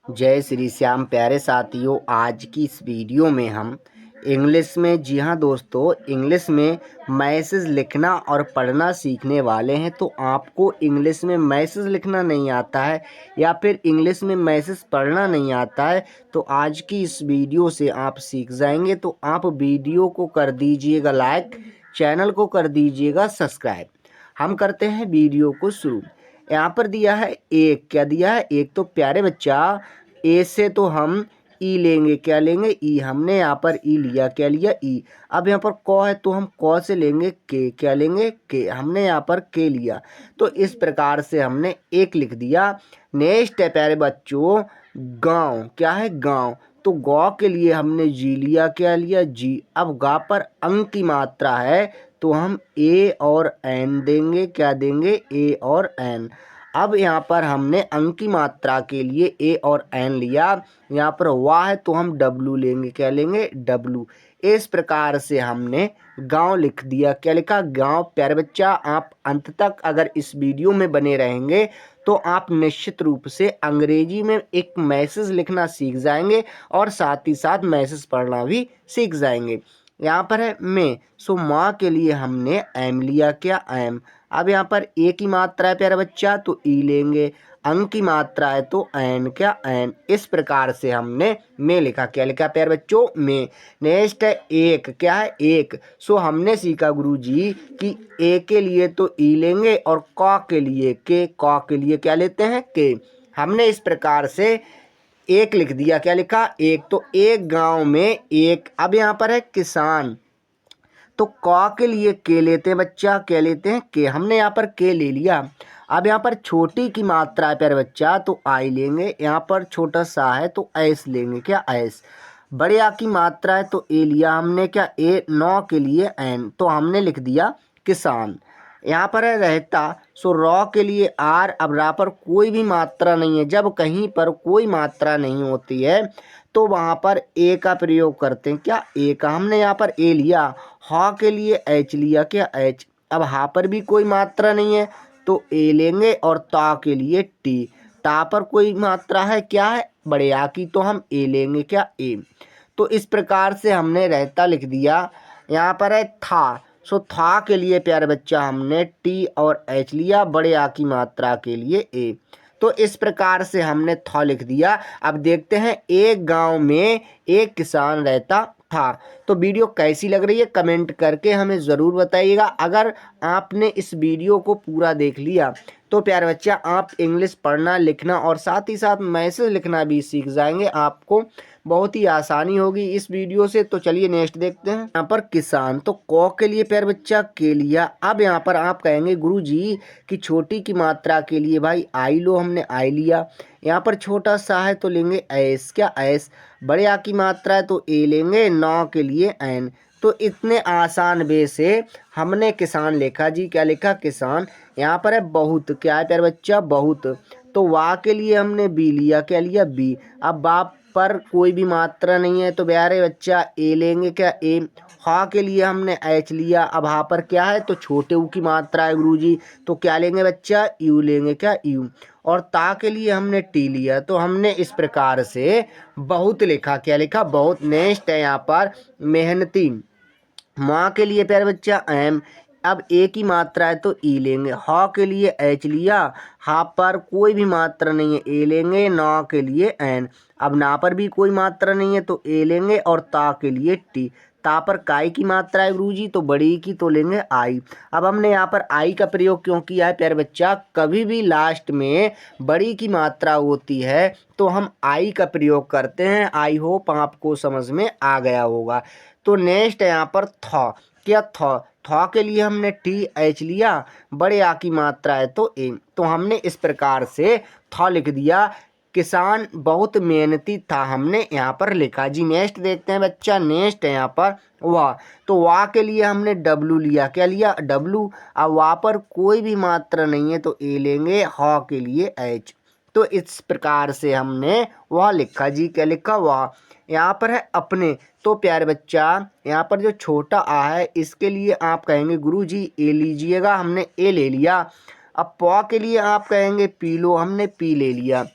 जय श्री श्याम प्यारे साथियों। आज की इस वीडियो में हम इंग्लिश में, जी हाँ दोस्तों, इंग्लिश में मैसेज लिखना और पढ़ना सीखने वाले हैं। तो आपको इंग्लिश में मैसेज लिखना नहीं आता है या फिर इंग्लिश में मैसेज पढ़ना नहीं आता है, तो आज की इस वीडियो से आप सीख जाएंगे। तो आप वीडियो को कर दीजिएगा लाइक, चैनल को कर दीजिएगा सब्सक्राइब। हम करते हैं वीडियो को शुरू। यहाँ पर दिया है एक, क्या दिया है? एक। तो प्यारे बच्चा, ए से तो हम ई लेंगे, क्या लेंगे? ई। हमने यहाँ पर ई लिया, क्या लिया? ई। अब यहाँ पर कौ है तो हम कौ से लेंगे के, क्या लेंगे? के। हमने यहाँ पर के लिया, तो इस प्रकार से हमने एक लिख दिया। नेक्स्ट है प्यारे बच्चों गांव, क्या है? गांव। तो गौ के लिए हमने जी लिया, क्या लिया? जी। अब गा पर अंक की मात्रा है तो हम ए और एन देंगे, क्या देंगे? ए और एन। अब यहाँ पर हमने अंक की मात्रा के लिए ए और एन लिया। यहाँ पर वाह है तो हम डब्लू लेंगे, क्या लेंगे? डब्लू। इस प्रकार से हमने गांव लिख दिया, क्या लिखा? गांव। प्यारे बच्चा, आप अंत तक अगर इस वीडियो में बने रहेंगे तो आप निश्चित रूप से अंग्रेजी में एक मैसेज लिखना सीख जाएंगे और साथ ही साथ मैसेज पढ़ना भी सीख जाएंगे। यहाँ पर है में, सो माँ के लिए हमने एम लिया, क्या? एम। अब यहाँ पर ए की मात्रा है प्यारा बच्चा तो ई लेंगे, अंक की मात्रा है तो एन, क्या? एन। इस प्रकार से हमने में लिखा, क्या लिखा प्यारे बच्चों? में। नेक्स्ट है एक, क्या है? एक। सो हमने सीखा गुरुजी कि ए के लिए तो ई लेंगे और क के लिए के, क के लिए क्या लेते हैं? के। हमने इस प्रकार से एक लिख दिया, क्या लिखा? एक। तो एक गांव में एक। अब यहाँ पर है किसान, तो क के लिए के लेते हैं बच्चा, क्या लेते हैं? के। हमने यहाँ पर के ले लिया। अब यहाँ पर छोटी की मात्रा है प्यारे बच्चा तो आई लेंगे, यहाँ पर छोटा सा है तो ऐस लेंगे, क्या? ऐस। बड़े आ की मात्रा है तो ए लिया हमने, क्या? ए। नौ के लिए एन, तो हमने लिख दिया किसान। यहाँ पर है रहता, सो रॉ के लिए आर। अब रा पर कोई भी मात्रा नहीं है। जब कहीं पर कोई मात्रा नहीं होती है तो वहाँ पर ए का प्रयोग करते हैं, क्या? ए का। हमने यहाँ पर ए लिया। हा के लिए एच लिया, क्या? एच। अब हा पर भी कोई मात्रा नहीं है तो ए लेंगे और ता के लिए टी। टा पर कोई मात्रा है, क्या है? बड़े आ की, तो हम ए लेंगे, क्या? ए। तो इस प्रकार से हमने रहता लिख दिया। यहाँ पर है था, सो था के लिए प्यारे बच्चा हमने टी और एच लिया, बड़े आ की मात्रा के लिए ए। तो इस प्रकार से हमने था लिख दिया। अब देखते हैं एक गांव में एक किसान रहता था। तो वीडियो कैसी लग रही है कमेंट करके हमें ज़रूर बताइएगा। अगर आपने इस वीडियो को पूरा देख लिया तो प्यारे बच्चा आप इंग्लिश पढ़ना, लिखना और साथ ही साथ मैसेज लिखना भी सीख जाएंगे। आपको बहुत ही आसानी होगी इस वीडियो से। तो चलिए नेक्स्ट देखते हैं। यहाँ पर किसान, तो कौ के लिए प्यारे बच्चा के लिया। अब यहाँ पर आप कहेंगे गुरुजी कि छोटी की मात्रा के लिए भाई आई लो, हमने आई लिया। यहाँ पर छोटा सा है तो लेंगे एस, क्या? एस। बड़े आ की मात्रा है तो ए लेंगे, नौ के लिए एन। तो इतने आसान वे से हमने किसान लिखा जी, क्या लिखा? किसान। यहाँ पर है बहुत, क्या है प्यारे बच्चा? बहुत। तो वाह के लिए हमने बी लिया, क्या लिया? बी। अब बाप पर कोई भी मात्रा नहीं है तो प्यारे बच्चा ए लेंगे, क्या? ए। हा के लिए हमने एच लिया। अब हा पर क्या है? तो छोटे ऊ की मात्रा है गुरुजी, तो क्या लेंगे बच्चा? यू लेंगे, क्या? यू। और ता के लिए हमने टी लिया। तो हमने इस प्रकार से बहुत लिखा, क्या लिखा? बहुत। नेक्स्ट है यहाँ पर मेहनती, माँ के लिए प्यारे बच्चा एम। अब ए की मात्रा है तो ई लेंगे, हा के लिए एच लिया, हा पर कोई भी मात्रा नहीं है ए लेंगे, ना के लिए एन। अब ना पर भी कोई मात्रा नहीं है तो ए लेंगे और ता के लिए टी। ता पर काय की मात्रा है गुरुजी तो बड़ी की, तो लेंगे आई। अब हमने यहाँ पर आई का प्रयोग क्यों किया है प्यारे बच्चा? कभी भी लास्ट में बड़ी की मात्रा होती है तो हम आई का प्रयोग करते हैं। आई होप आपको समझ में आ गया होगा। तो नेक्स्ट है यहाँ पर था, क्या? था के लिए हमने टी एच लिया, बड़े आ की मात्रा है तो ए। तो हमने इस प्रकार से था लिख दिया। किसान बहुत मेहनती था, हमने यहाँ पर लिखा जी। नेक्स्ट देखते हैं बच्चा। नेक्स्ट है यहाँ पर वाह, तो वाह के लिए हमने डब्लू लिया, क्या लिया? डब्लू। अब वाह पर कोई भी मात्रा नहीं है तो ए लेंगे, हा के लिए एच। तो इस प्रकार से हमने वह लिखा जी, क्या लिखा? वाह। यहाँ पर है अपने, तो प्यारे बच्चा यहाँ पर जो छोटा आ है इसके लिए आप कहेंगे गुरुजी ए लीजिएगा, हमने ए ले लिया। अब पौ के लिए आप कहेंगे पी लो, हमने पी ले लिया।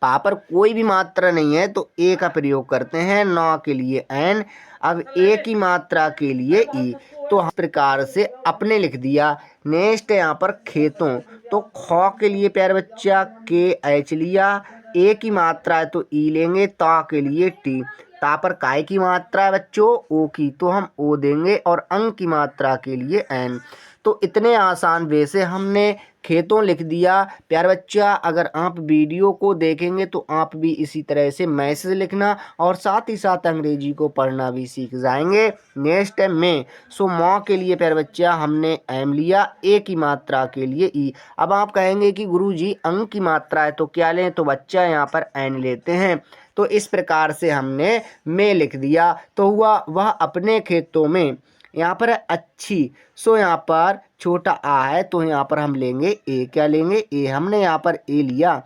पा पर कोई भी मात्रा नहीं है तो ए का प्रयोग करते हैं, नौ के लिए एन, अब ए की मात्रा के लिए ई। तो इस प्रकार से अपने लिख दिया। नेक्स्ट है यहाँ पर खेतों, तो खौ के लिए प्यारे बच्चा के एच लिया, ए की मात्रा है तो ई लेंगे, ता के लिए टी, ता पर काय की मात्रा है बच्चों ओ की, तो हम ओ देंगे, और अंक की मात्रा के लिए एन। तो इतने आसान वे से हमने खेतों लिख दिया। प्यारे बच्चा अगर आप वीडियो को देखेंगे तो आप भी इसी तरह से मैसेज लिखना और साथ ही साथ अंग्रेजी को पढ़ना भी सीख जाएंगे। नेक्स्ट है में, सो मौ के लिए प्यारे बच्चा हमने एम लिया, ए की मात्रा के लिए ई। अब आप कहेंगे कि गुरुजी अंक की मात्रा है तो क्या लें, तो बच्चा यहाँ पर एन लेते हैं। तो इस प्रकार से हमने में लिख दिया। तो हुआ वह अपने खेतों में, यहाँ पर है अच्छी, सो यहाँ पर छोटा आ है तो यहाँ पर हम लेंगे ए, क्या लेंगे ए, हमने यहाँ पर ए लिया।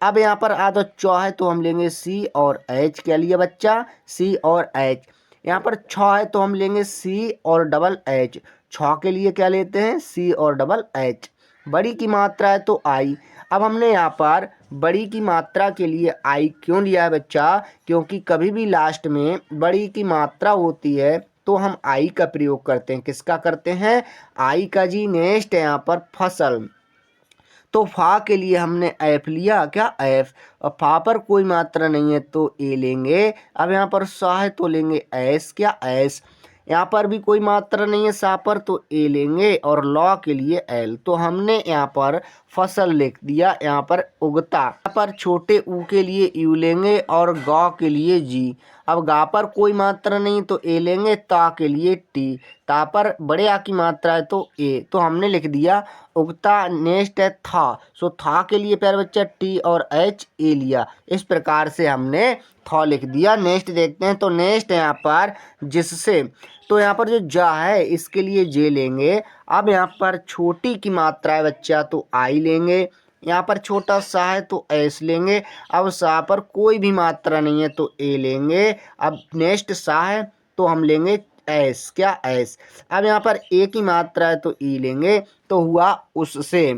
अब यहाँ पर आ तो चौ है तो हम लेंगे सी और एच, क्या लिया बच्चा सी और एच। यहाँ पर छ है तो हम लेंगे सी और डबल एच, छ के लिए क्या लेते हैं सी और डबल एच। बड़ी की मात्रा है तो आई। अब हमने यहाँ पर बड़ी की मात्रा के लिए आई क्यों लिया है बच्चा, क्योंकि कभी भी लास्ट में बड़ी की मात्रा होती है तो हम आई का प्रयोग करते हैं। किसका करते हैं आई का जी। नेक्स्ट है यहाँ पर फसल, तो फा के लिए हमने एफ लिया, क्या एफ, और फा पर कोई मात्रा नहीं है तो ए लेंगे। अब यहाँ पर सा है तो लेंगे एस, क्या एस, यहाँ पर भी कोई मात्रा नहीं है सा पर तो ए लेंगे, और लॉ के लिए एल। तो हमने यहाँ पर फसल लिख दिया, यहाँ पर उगता। यहाँ पर छोटे ऊ के लिए यू लेंगे और गौ के लिए जी। अब गा पर कोई मात्रा नहीं तो ए लेंगे, ता के लिए टी, ता पर बड़े आ की मात्रा है तो ए, तो हमने लिख दिया उगता। नेक्स्ट है था, सो था के लिए प्यारे बच्चा टी और एच ए लिया। इस प्रकार से हमने था लिख दिया। नेक्स्ट देखते हैं, तो नेक्स्ट है यहाँ पर जिससे, तो यहाँ पर जो जा है इसके लिए जे लेंगे। अब यहाँ पर छोटी की मात्रा है बच्चा तो आई लेंगे, यहाँ पर छोटा सा है तो एस लेंगे। अब सा पर कोई भी मात्रा नहीं है तो ए लेंगे। अब नेक्स्ट सा है तो हम लेंगे एस, क्या एस। अब यहाँ पर ए की मात्रा है तो ई लेंगे। तो हुआ उससे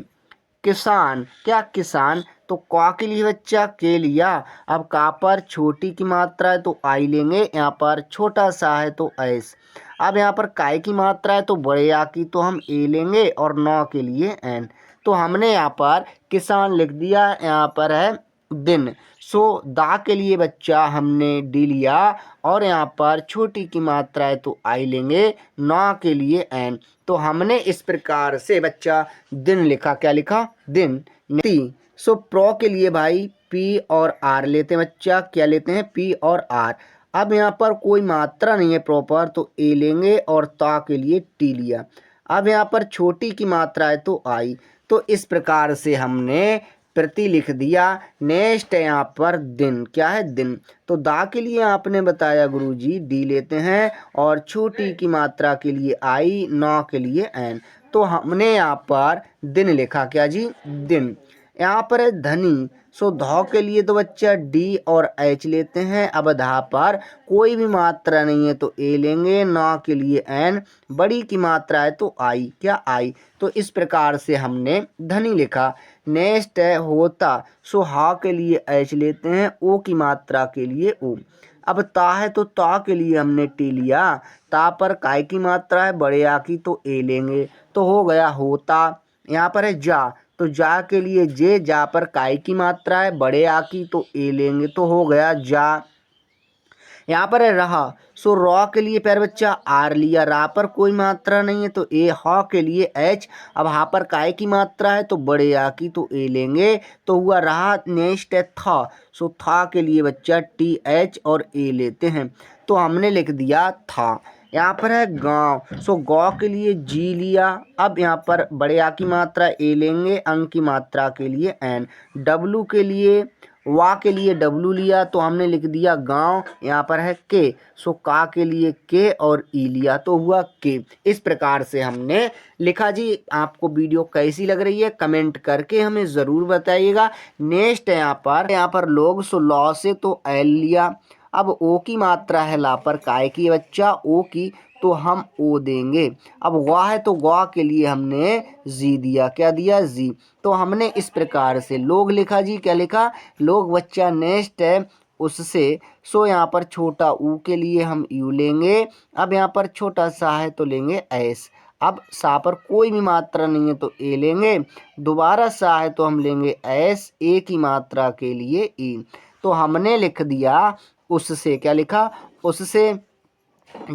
किसान, क्या किसान, तो का के लिए बच्चा के लिया। अब का पर छोटी की मात्रा है तो आई लेंगे, यहाँ पर छोटा सा है तो एस। अब यहाँ पर काय की मात्रा है तो बड़े आ की, तो हम ए लेंगे, और नौ के लिए एन। तो हमने यहाँ पर किसान लिख दिया। यहाँ पर है दिन, सो दा के लिए बच्चा हमने डी लिया, और यहाँ पर छोटी की मात्रा है तो आई लेंगे, नौ के लिए एन। तो हमने इस प्रकार से बच्चा दिन लिखा, क्या लिखा दिन। ती, सो प्रो के लिए भाई पी और आर लेते हैं बच्चा, क्या लेते हैं पी और आर। अब यहाँ पर कोई मात्रा नहीं है प्रॉपर तो ए लेंगे, और ता के लिए टी लिया। अब यहाँ पर छोटी की मात्रा है तो आई। तो इस प्रकार से हमने प्रति लिख दिया। नेक्स्ट है यहाँ पर दिन, क्या है दिन, तो दा के लिए आपने बताया गुरुजी डी लेते हैं, और छोटी की मात्रा के लिए आई, नौ के लिए एन। तो हमने यहाँ पर दिन लिखा, क्या जी दिन। यहाँ पर है धनी, सो धौ के लिए तो बच्चा डी और एच लेते हैं। अब धा पर कोई भी मात्रा नहीं है तो ए लेंगे, नौ के लिए एन, बड़ी की मात्रा है तो आई, क्या आई। तो इस प्रकार से हमने धनी लिखा। नेक्स्ट है होता, सो हा के लिए एच लेते हैं, ओ की मात्रा के लिए ओ। अब ता है तो ता के लिए हमने टी लिया, ता पर काय की मात्रा है बड़े आ की तो ए लेंगे, तो हो गया होता। यहाँ पर है जा, तो जा के लिए जे, जा पर काय की मात्रा है बड़े आ की तो ए लेंगे, तो हो गया जा। यहाँ पर है रहा, सो रॉ के लिए प्यारे बच्चा आर लिया, रा पर कोई मात्रा नहीं है तो ए, हा के लिए एच। अब हा पर काय की मात्रा है तो बड़े आ की तो ए लेंगे, तो हुआ रहा। नेक्स्ट है था, सो था के लिए बच्चा टी एच और ए लेते हैं, तो हमने लिख दिया था। यहाँ पर है गांव, सो गौ के लिए जी लिया। अब यहाँ पर बड़े आ की मात्रा ए लेंगे, अंक की मात्रा के लिए एन। डब्लू के लिए वा के लिए डब्लू लिया, तो हमने लिख दिया गांव। यहाँ पर है के, सो का के लिए के और ई लिया, तो हुआ के। इस प्रकार से हमने लिखा जी। आपको वीडियो कैसी लग रही है कमेंट करके हमें ज़रूर बताइएगा। नेक्स्ट है यहाँ पर लोग, सो लॉ से तो एल लिया। अब ओ की मात्रा है ला पर काय की बच्चा ओ की, तो हम ओ देंगे। अब वा है तो वा के लिए हमने जी दिया, क्या दिया जी। तो हमने इस प्रकार से लोग लिखा जी, क्या लिखा लोग बच्चा। नेक्स्ट है उससे, सो यहाँ पर छोटा ऊ के लिए हम यू लेंगे। अब यहाँ पर छोटा सा है तो लेंगे एस। अब सा पर कोई भी मात्रा नहीं है तो ए लेंगे। दोबारा सा है तो हम लेंगे एस, ए की मात्रा के लिए ई। तो हमने लिख दिया उससे, क्या लिखा उससे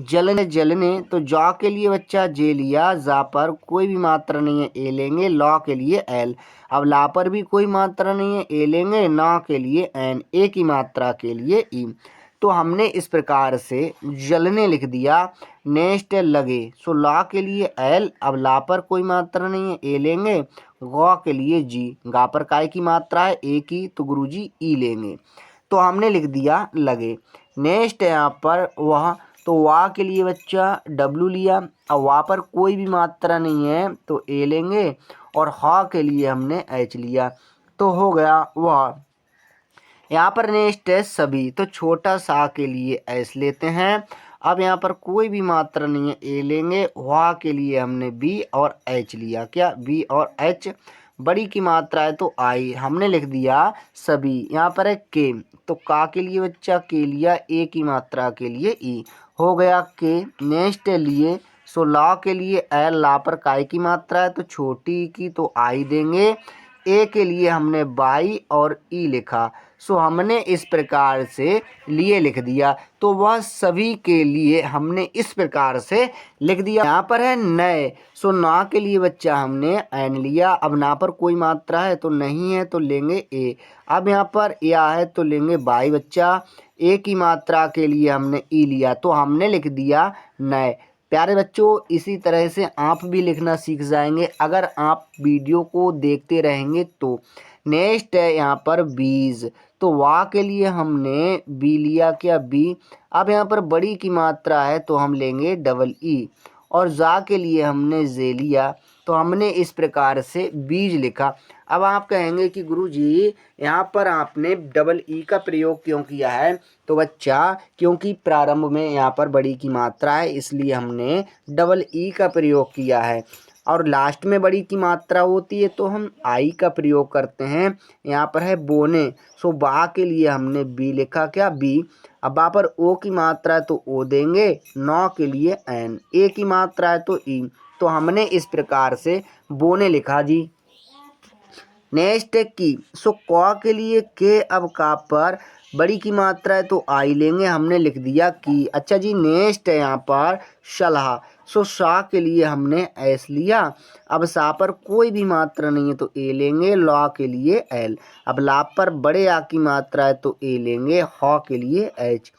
जलने जलने, तो जा के लिए बच्चा जे लिया, जा पर कोई भी मात्रा नहीं है ए लेंगे, लॉ के लिए एल। अब ला पर भी कोई मात्रा नहीं है ए लेंगे, ना के लिए एन, ए की मात्रा के लिए ई। तो हमने इस प्रकार से जलने लिख दिया। नेक्स्ट लगे, सो ला के लिए एल। अब ला पर कोई मात्रा नहीं है ए लेंगे, गौ के लिए जी। गा पर काय की मात्रा है ए की, तो गुरुजी ई लेंगे। तो हमने लिख दिया लगे। नेक्स्ट है यहाँ पर वह, तो वाह के लिए बच्चा डब्लू लिया। अब वाह पर कोई भी मात्रा नहीं है तो ए लेंगे, और हा के लिए हमने एच लिया, तो हो गया वह। यहाँ पर नेक्स्ट है सभी, तो छोटा सा के लिए एस लेते हैं। अब यहाँ पर कोई भी मात्रा नहीं है ए लेंगे, वाह के लिए हमने बी और एच लिया, क्या बी और एच। बड़ी की मात्रा है तो आई, हमने लिख दिया सभी। यहाँ पर है के, तो का के लिए बच्चा के लिया, ए की मात्रा के लिए ई, हो गया के। नेक्स्ट लिए, सो ला के लिए एल, ला पर काय की मात्रा है तो छोटी की, तो आई देंगे। ए के लिए हमने बाई और ई लिखा। सो हमने इस प्रकार से लिए लिख दिया। तो वह सभी के लिए हमने इस प्रकार से लिख दिया। यहाँ पर है नए, सो ना के लिए बच्चा हमने एन लिया। अब ना पर कोई मात्रा है तो नहीं है तो लेंगे ए। अब यहाँ पर या है तो लेंगे बाई बच्चा। ए की मात्रा के लिए हमने ई लिया, तो हमने लिख दिया नए। प्यारे बच्चों, इसी तरह से आप भी लिखना सीख जाएंगे अगर आप वीडियो को देखते रहेंगे तो। नेक्स्ट है यहाँ पर बीज, तो वाह के लिए हमने बी लिया, क्या बी। अब यहाँ पर बड़ी की मात्रा है तो हम लेंगे डबल ई, और जा के लिए हमने जे लिया, तो हमने इस प्रकार से बीज लिखा। अब आप कहेंगे कि गुरुजी यहाँ पर आपने डबल ई का प्रयोग क्यों किया है, तो बच्चा क्योंकि प्रारंभ में यहाँ पर बड़ी की मात्रा है इसलिए हमने डबल ई का प्रयोग किया है, और लास्ट में बड़ी की मात्रा होती है तो हम आई का प्रयोग करते हैं। यहाँ पर है बोने, सो बा के लिए हमने बी लिखा, क्या बी। अब बा पर ओ की मात्रा है तो ओ देंगे, नौ के लिए एन, ए की मात्रा है तो ई। तो हमने इस प्रकार से बोने लिखा जी। नेक्स्ट है की, सो क के लिए के। अब का पर बड़ी की मात्रा है तो आई लेंगे, हमने लिख दिया की। अच्छा जी, नेक्स्ट है यहाँ पर सलाह, सो सा के लिए हमने एस लिया। अब सा पर कोई भी मात्रा नहीं है तो ए लेंगे, लॉ के लिए एल। अब ला पर बड़े आ की मात्रा है तो ए लेंगे, ह के लिए एच।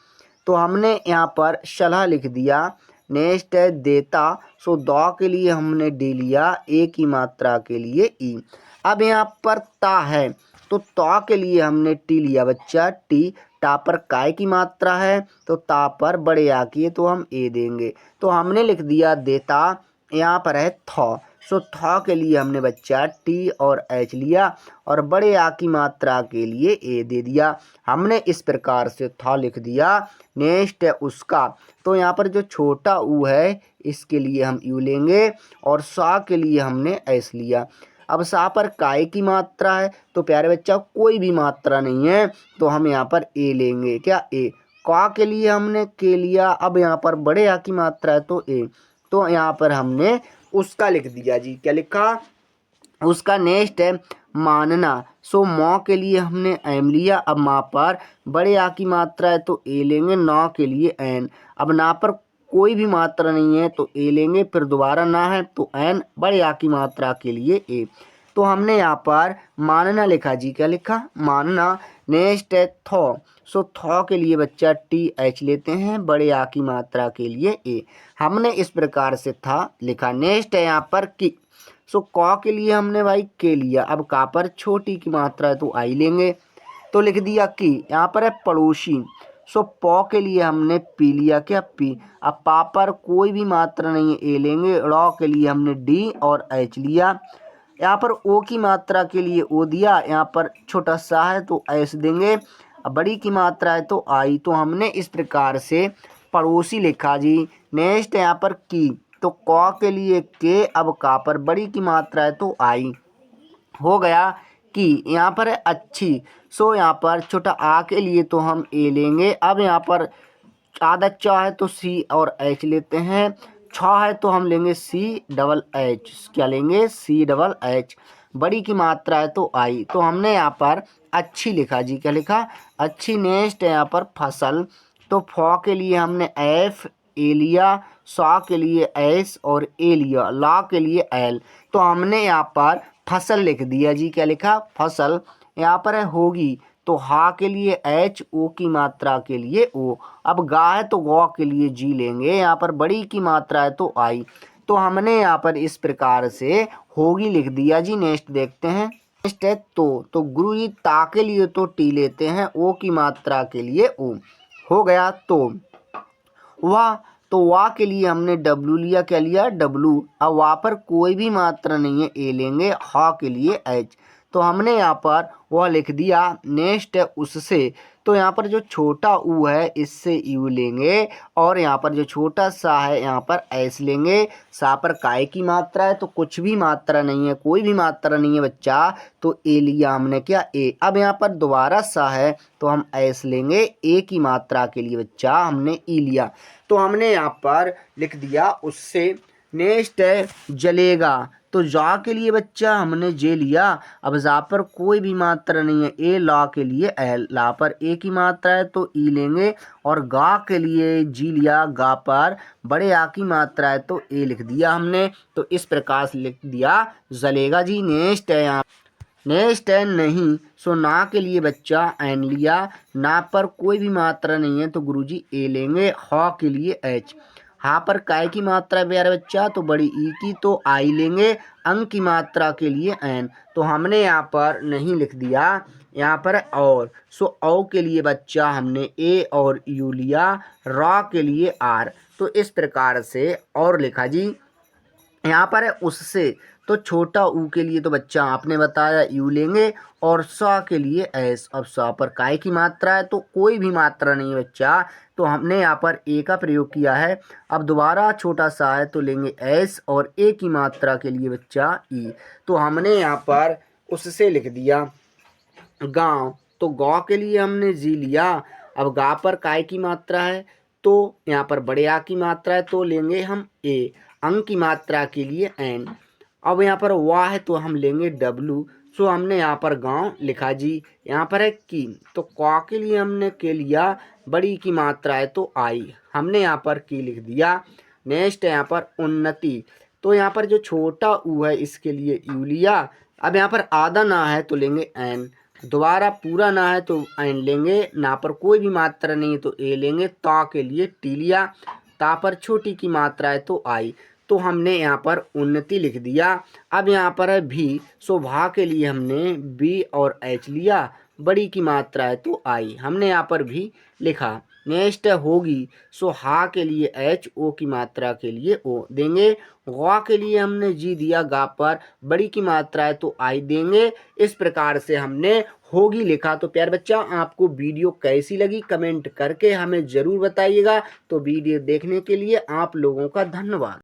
तो हमने यहाँ पर सलाह लिख दिया। नेक्स्ट है देता, सो दौ के लिए हमने डी लिया, ए की मात्रा के लिए ई। अब यहाँ पर ता है तो ता के लिए हमने टी लिया बच्चा, टी। टा पर काय की मात्रा है तो ता पर बड़े आ की है तो हम ए देंगे, तो हमने लिख दिया देता। यहाँ पर है थ, सो थ के लिए हमने बच्चा टी और एच लिया, और बड़े आ की मात्रा के लिए ए दे दिया। हमने इस प्रकार से था लिख दिया। नेक्स्ट है उसका, तो यहाँ पर जो छोटा ऊ है इसके लिए हम यू लेंगे, और सा के लिए हमने एस लिया। अब सा पर काय की मात्रा है तो प्यारे बच्चा कोई भी मात्रा नहीं है तो हम यहाँ पर ए लेंगे, क्या ए। का के लिए हमने के लिया। अब यहाँ पर बड़े आ की मात्रा है तो ए, तो यहाँ पर हमने उसका लिख दिया जी, क्या लिखा उसका। नेक्स्ट है मानना, सो मौ के लिए हमने एम लिया। अब माँ पर बड़े आ की मात्रा है तो ए लेंगे, नौ के लिए एन। अब ना पर कोई भी मात्रा नहीं है तो ए लेंगे, फिर दोबारा ना है तो एन, बड़े आ की मात्रा के लिए ए। तो हमने यहाँ पर मानना लिखा जी, क्या लिखा मानना। नेक्स्ट है थौ, सो थौ के लिए बच्चा टी एच लेते हैं, बड़े आ की मात्रा के लिए ए। हमने इस प्रकार से था लिखा। नेक्स्ट है यहाँ पर की, सो क के लिए हमने भाई के लिया। अब का पर छोटी की मात्रा है तो आई लेंगे, तो लिख दिया की। यहाँ पर है पड़ोसी, सो प के लिए हमने पी लिया, क्या पी। अब पा पर कोई भी मात्रा नहीं है ए लेंगे, ड़ के लिए हमने डी और एच लिया। यहाँ पर ओ की मात्रा के लिए ओ दिया, यहाँ पर छोटा सा है तो एस देंगे। अब बड़ी की मात्रा है तो आई, तो हमने इस प्रकार से पड़ोसी लिखा जी। नेक्स्ट यहाँ पर की, तो क के लिए के, अब का पर बड़ी की मात्रा है तो आई हो गया कि। यहाँ पर है अच्छी, सो यहाँ पर छोटा आ के लिए तो हम ए लेंगे। अब यहाँ पर आधा च है तो सी और एच लेते हैं, छ है तो हम लेंगे सी डबल एच, क्या लेंगे सी डबल एच। बड़ी की मात्रा है तो आई, तो हमने यहाँ पर अच्छी लिखा जी, क्या लिखा अच्छी। नेक्स्ट है यहाँ पर फसल, तो फ के लिए हमने एफ ए लिया, सा के लिए एस और ए लिया, ला के लिए एल, तो हमने यहाँ पर फसल लिख दिया जी, क्या लिखा फसल। यहाँ पर है होगी, तो हा के लिए एच, ओ की मात्रा के लिए ओ। अब गा है तो गौ के लिए जी लेंगे। यहाँ पर बड़ी की मात्रा है तो आई, तो हमने यहाँ पर इस प्रकार से होगी लिख दिया जी। नेक्स्ट देखते हैं। नेक्स्ट है तो गुरु जी ता के लिए तो टी लेते हैं, ओ की मात्रा के लिए ओ हो गया। तो वाह, तो वाह के लिए हमने डब्लू लिया, क्या लिया डब्लू। अब वहाँ पर कोई भी मात्रा नहीं है, ए लेंगे। हा के लिए एच, तो हमने यहाँ पर वह लिख दिया। नेक्स्ट है उससे, तो यहाँ पर जो छोटा ऊ है इससे यू लेंगे, और यहाँ पर जो छोटा सा है यहाँ पर एस लेंगे। सा पर काय की मात्रा है तो कुछ भी मात्रा नहीं है, कोई भी मात्रा नहीं है बच्चा, तो ए लिया हमने, क्या ए। अब यहाँ पर दोबारा सा है तो हम एस लेंगे, ए की मात्रा के लिए बच्चा हमने ई लिया, तो हमने यहाँ पर लिख दिया उससे। नेक्स्ट है जलेगा, तो जा के लिए बच्चा हमने जे लिया। अब जा पर कोई भी मात्रा नहीं है, ए ला के लिए एल, ला पर ए की मात्रा है तो ई लेंगे, और गा के लिए जी लिया। गा पर बड़े आ की मात्रा है तो ए लिख दिया हमने, तो इस प्रकार से लिख दिया जलेगा जी। नेक्स्ट है यहाँ, नेक्स्ट है नहीं, सो ना के लिए बच्चा एन लिया। ना पर कोई भी मात्रा नहीं है तो गुरुजी ए लेंगे। हा के लिए एच, हा पर काय की मात्रा प्यारे बच्चा तो बड़ी ई की, तो आई लेंगे। अंक की मात्रा के लिए एन, तो हमने यहाँ पर नहीं लिख दिया। यहाँ पर और, सो औ के लिए बच्चा हमने ए और यू लिया। रा के लिए आर, तो इस प्रकार से और लिखा जी। यहाँ पर है उससे, तो छोटा ऊ के लिए तो बच्चा आपने बताया यू लेंगे, और सा के लिए एस। अब सा पर काय की मात्रा है तो कोई भी मात्रा नहीं है बच्चा, तो हमने यहाँ पर ए का प्रयोग किया है। अब दोबारा छोटा सा है तो लेंगे एस, और ए की मात्रा के लिए बच्चा ई, तो हमने यहाँ पर उससे लिख दिया गाँव, तो गाँव के लिए हमने जी लिया। अब गा पर काय की मात्रा है तो यहाँ पर बड़े आ की मात्रा है तो लेंगे हम ए। अंक की मात्रा के लिए एन। अब यहाँ पर वाह है तो हम लेंगे डब्लू, सो हमने यहाँ पर गांव लिखा जी। यहाँ पर है की, तो क्वा के लिए हमने के लिया। बड़ी की मात्रा है तो आई, हमने यहाँ पर की लिख दिया। नेक्स्ट है यहाँ पर उन्नति, तो यहाँ पर जो छोटा ऊ है इसके लिए यू लिया। अब यहाँ पर आधा ना है तो लेंगे एन, दोबारा पूरा ना है तो एन लेंगे। ना पर कोई भी मात्रा नहीं है तो ए लेंगे। ता के लिए टी लिया, ता पर छोटी की मात्रा है तो आई, तो हमने यहाँ पर उन्नति लिख दिया। अब यहाँ पर है भी, सो भा के लिए हमने बी और एच लिया। बड़ी की मात्रा है तो आई, हमने यहाँ पर भी लिखा। नेक्स्ट है होगी, सो हा के लिए एच, ओ की मात्रा के लिए ओ देंगे। गौ के लिए हमने जी दिया। गा पर बड़ी की मात्रा है तो आई देंगे। इस प्रकार से हमने होगी लिखा। तो प्यारे बच्चा, आपको वीडियो कैसी लगी कमेंट करके हमें ज़रूर बताइएगा। तो वीडियो देखने के लिए आप लोगों का धन्यवाद।